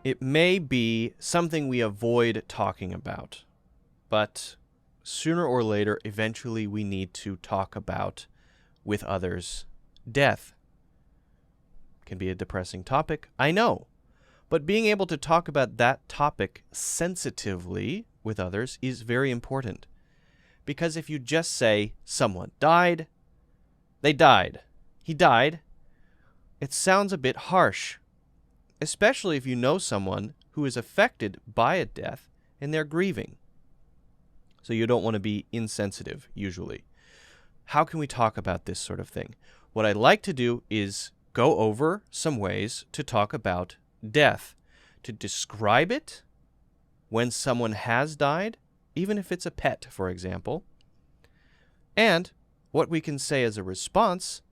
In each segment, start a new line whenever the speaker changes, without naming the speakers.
It may be something we avoid talking about, but sooner or later, eventually we need to talk about with others death. Can be a depressing topic, I know. But being able to talk about that topic sensitively with others is very important. Because if you just say, someone died, they died, he died, it sounds a bit harsh, especially if you know someone who is affected by a death and they're grieving. So you don't want to be insensitive, usually. How can we talk about this sort of thing? What I'd like to do is go over some ways to talk about death, to describe it when someone has died, even if it's a pet, for example, and what we can say as a response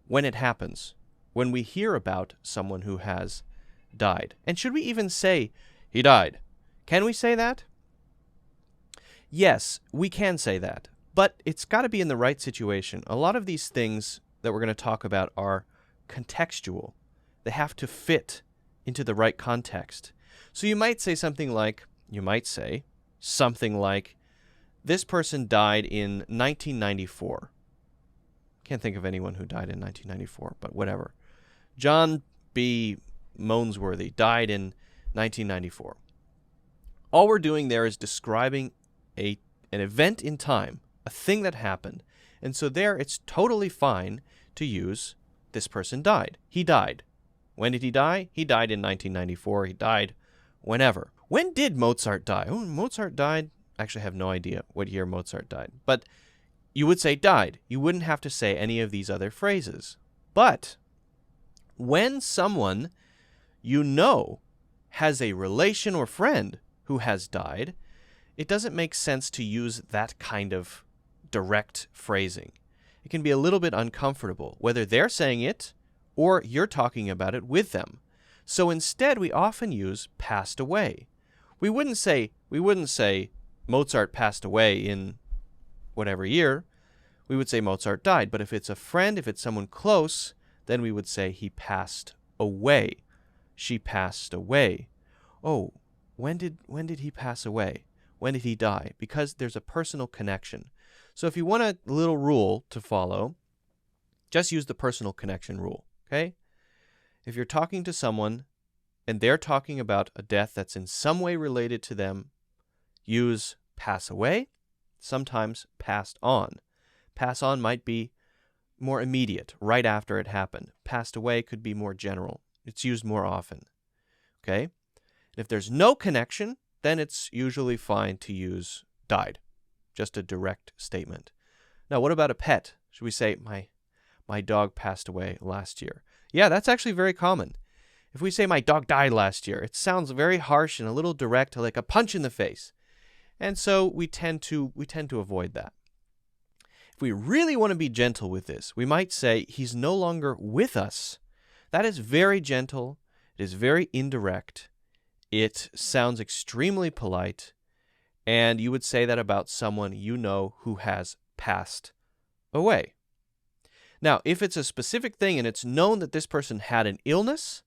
when it happens, when we hear about someone who has died. And should we even say, he died? Can we say that? Yes, we can say that, but it's got to be in the right situation. A lot of these things that we're going to talk about are contextual. They have to fit into the right context. So you might say something like, this person died in 1994. Can't think of anyone who died in 1994, but whatever. John B. Monesworthy died in 1994. All we're doing there is describing an event in time, a thing that happened. And so there it's totally fine to use this person died. He died. When did he die? He died in 1994. He died whenever. When did Mozart die? Oh, Mozart died. Actually, I have no idea what year Mozart died. But you would say died. You wouldn't have to say any of these other phrases. But when someone you know has a relation or friend who has died, it doesn't make sense to use that kind of direct phrasing. It can be a little bit uncomfortable, whether they're saying it or you're talking about it with them. So instead, we often use passed away. We wouldn't say Mozart passed away in whatever year. We would say Mozart died. But if it's a friend, if it's someone close, then we would say he passed away. She passed away. Oh, when did he pass away? When did he die? Because there's a personal connection. So if you want a little rule to follow, just use the personal connection rule, okay? If you're talking to someone and they're talking about a death that's in some way related to them, use pass away, sometimes passed on. Pass on might be more immediate, right after it happened. Passed away could be more general. It's used more often, okay? And if there's no connection, then it's usually fine to use died, just a direct statement. Now, what about a pet? Should we say, my dog passed away last year? Yeah, that's actually very common. If we say my dog died last year, it sounds very harsh and a little direct, like a punch in the face. And so we tend to avoid that. If we really want to be gentle with this, we might say he's no longer with us. That is very gentle. It is very indirect. It sounds extremely polite. And you would say that about someone you know who has passed away. Now, if it's a specific thing and it's known that this person had an illness,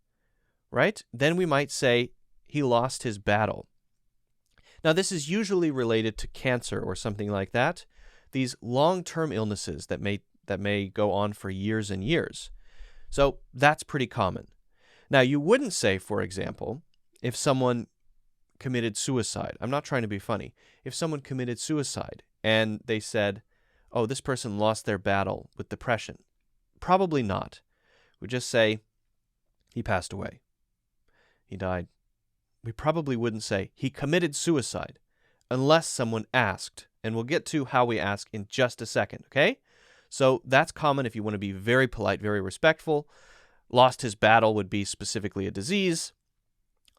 right, then we might say he lost his battle. Now, this is usually related to cancer or something like that, these long-term illnesses that may go on for years and years. So that's pretty common. Now, you wouldn't say, for example, if someone committed suicide. I'm not trying to be funny. If someone committed suicide and they said, oh, this person lost their battle with depression, probably not. We just say, he passed away. He died. We probably wouldn't say, he committed suicide, unless someone asked. And we'll get to how we ask in just a second, okay? So that's common if you want to be very polite, very respectful. Lost his battle would be specifically a disease.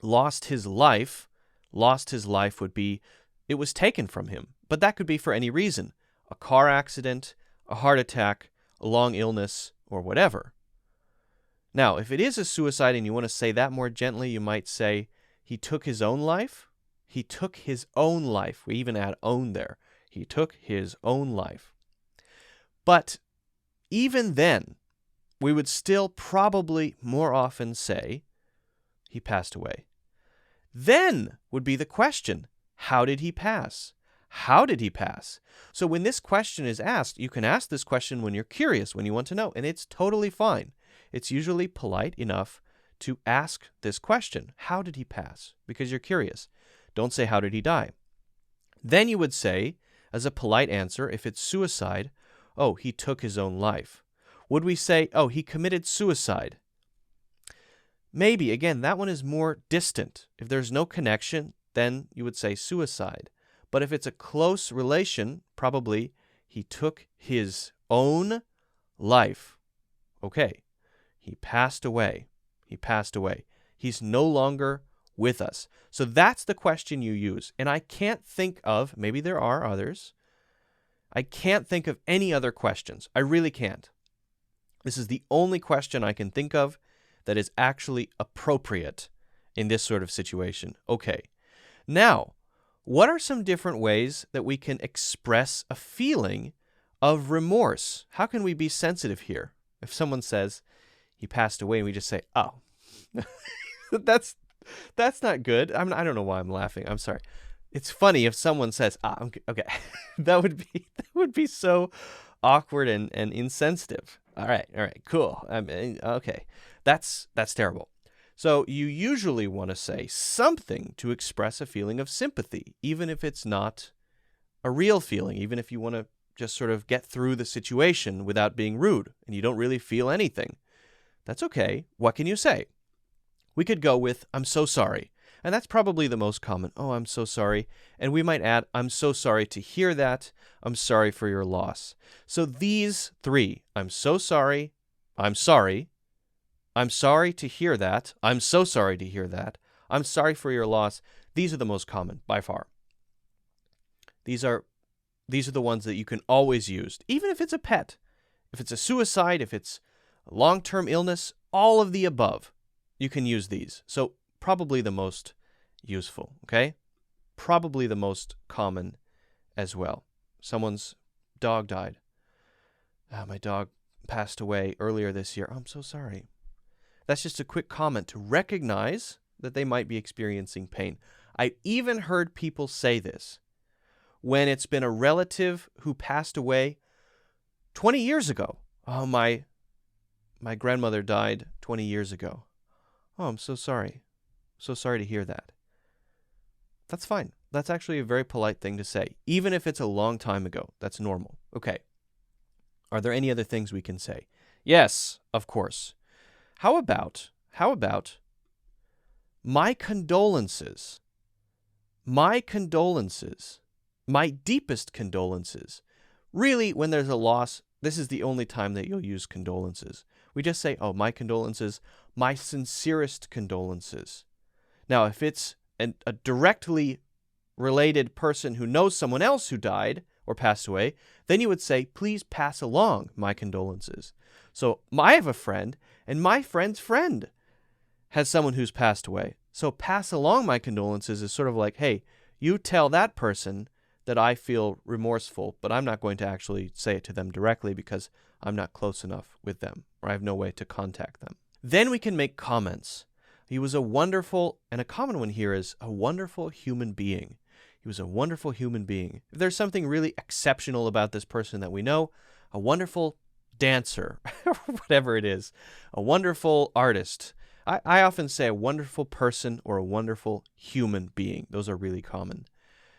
Lost his life would be, it was taken from him. But that could be for any reason. A car accident, a heart attack, a long illness, or whatever. Now, if it is a suicide and you want to say that more gently, you might say, he took his own life. He took his own life. We even add own there. He took his own life. But even then, we would still probably more often say, he passed away. Then would be the question, how did he pass? How did he pass? So when this question is asked, you can ask this question when you're curious, when you want to know, and it's totally fine. It's usually polite enough to ask this question, how did he pass? Because you're curious. Don't say, how did he die? Then you would say, as a polite answer, if it's suicide, oh, he took his own life. Would we say, oh, he committed suicide? Maybe. Again, that one is more distant. If there's no connection, then you would say suicide. But if it's a close relation, probably he took his own life. Okay, he passed away. He passed away. He's no longer with us. So that's the question you use. And I can't think of, maybe there are others, I can't think of any other questions. I really can't. This is the only question I can think of that is actually appropriate in this sort of situation. Okay. Now, what are some different ways that we can express a feeling of remorse? How can we be sensitive here? If someone says he passed away and we just say, oh, that's not good. I don't know why I'm laughing. I'm sorry. It's funny if someone says, okay. that would be so awkward and insensitive. All right, cool. I mean, okay. That's terrible. So you usually want to say something to express a feeling of sympathy, even if it's not a real feeling, even if you want to just sort of get through the situation without being rude and you don't really feel anything. That's okay. What can you say? We could go with, I'm so sorry. And that's probably the most common. Oh, I'm so sorry. And we might add, I'm so sorry to hear that. I'm sorry for your loss. So these three, I'm so sorry, I'm sorry to hear that, I'm so sorry to hear that, I'm sorry for your loss, these are the most common by far. These are the ones that you can always use, even if it's a pet. If it's a suicide, if it's a long-term illness, all of the above, you can use these. So probably the most useful, okay? Probably the most common as well. Someone's dog died. My dog passed away earlier this year. I'm so sorry. That's just a quick comment to recognize that they might be experiencing pain. I've even heard people say this when it's been a relative who passed away 20 years ago. Oh, my grandmother died 20 years ago. Oh, I'm so sorry. So sorry to hear that. That's fine. That's actually a very polite thing to say. Even if it's a long time ago, that's normal. Okay. Are there any other things we can say? Yes, of course. How about my condolences? My condolences. My deepest condolences. Really, when there's a loss, this is the only time that you'll use condolences. We just say, oh, my condolences, my sincerest condolences. Now, if it's a directly related person who knows someone else who died or passed away, then you would say, please pass along my condolences. So I have a friend, and my friend's friend has someone who's passed away. So pass along my condolences is sort of like, hey, you tell that person that I feel remorseful, but I'm not going to actually say it to them directly because I'm not close enough with them, or I have no way to contact them. Then we can make comments. He was a wonderful, and a common one here is a wonderful human being. He was a wonderful human being. If there's something really exceptional about this person that we know, a wonderful dancer, or whatever it is, a wonderful artist. I often say a wonderful person or a wonderful human being. Those are really common.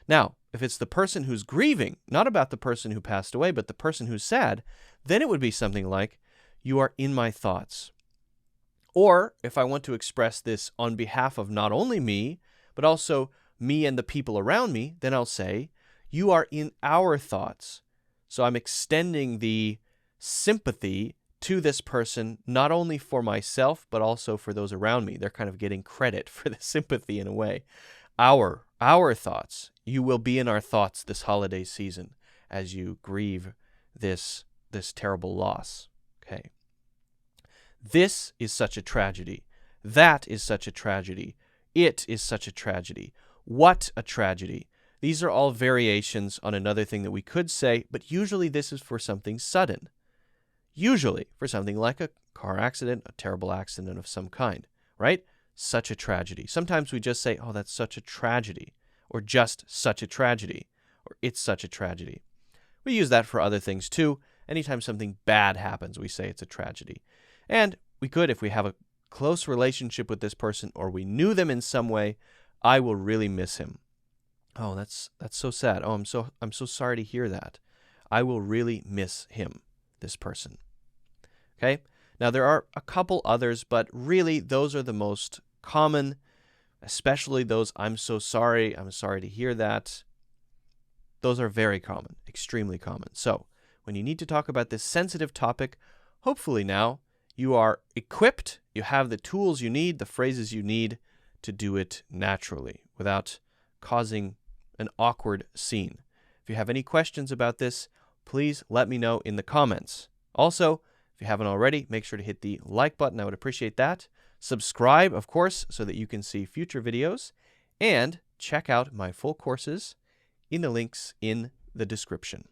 Now, if it's the person who's grieving, not about the person who passed away, but the person who's sad, then it would be something like, you are in my thoughts. Or if I want to express this on behalf of not only me, but also me and the people around me, then I'll say, you are in our thoughts. So I'm extending the sympathy to this person, not only for myself, but also for those around me. They're kind of getting credit for the sympathy in a way. Our thoughts. You will be in our thoughts this holiday season as you grieve this terrible loss. Okay. This is such a tragedy. That is such a tragedy. It is such a tragedy. What a tragedy. These are all variations on another thing that we could say, but usually this is for something sudden. Usually for something like a car accident, a terrible accident of some kind, right? such a tragedy. Sometimes we just say, oh, that's such a tragedy, or just such a tragedy, or it's such a tragedy. We use that for other things too. Anytime something bad happens, we say it's a tragedy. And we could, if we have a close relationship with this person or we knew them in some way, I will really miss him. Oh, that's so sad. Oh, I'm so sorry to hear that. I will really miss him, this person. Okay? Now, there are a couple others, but really those are the most common, especially those I'm so sorry to hear that. Those are very common, extremely common. So, when you need to talk about this sensitive topic, hopefully now you are equipped, you have the tools you need, the phrases you need to do it naturally without causing an awkward scene. If you have any questions about this, please let me know in the comments. Also, if you haven't already, make sure to hit the like button. I would appreciate that. Subscribe, of course, so that you can see future videos. And check out my full courses in the links in the description.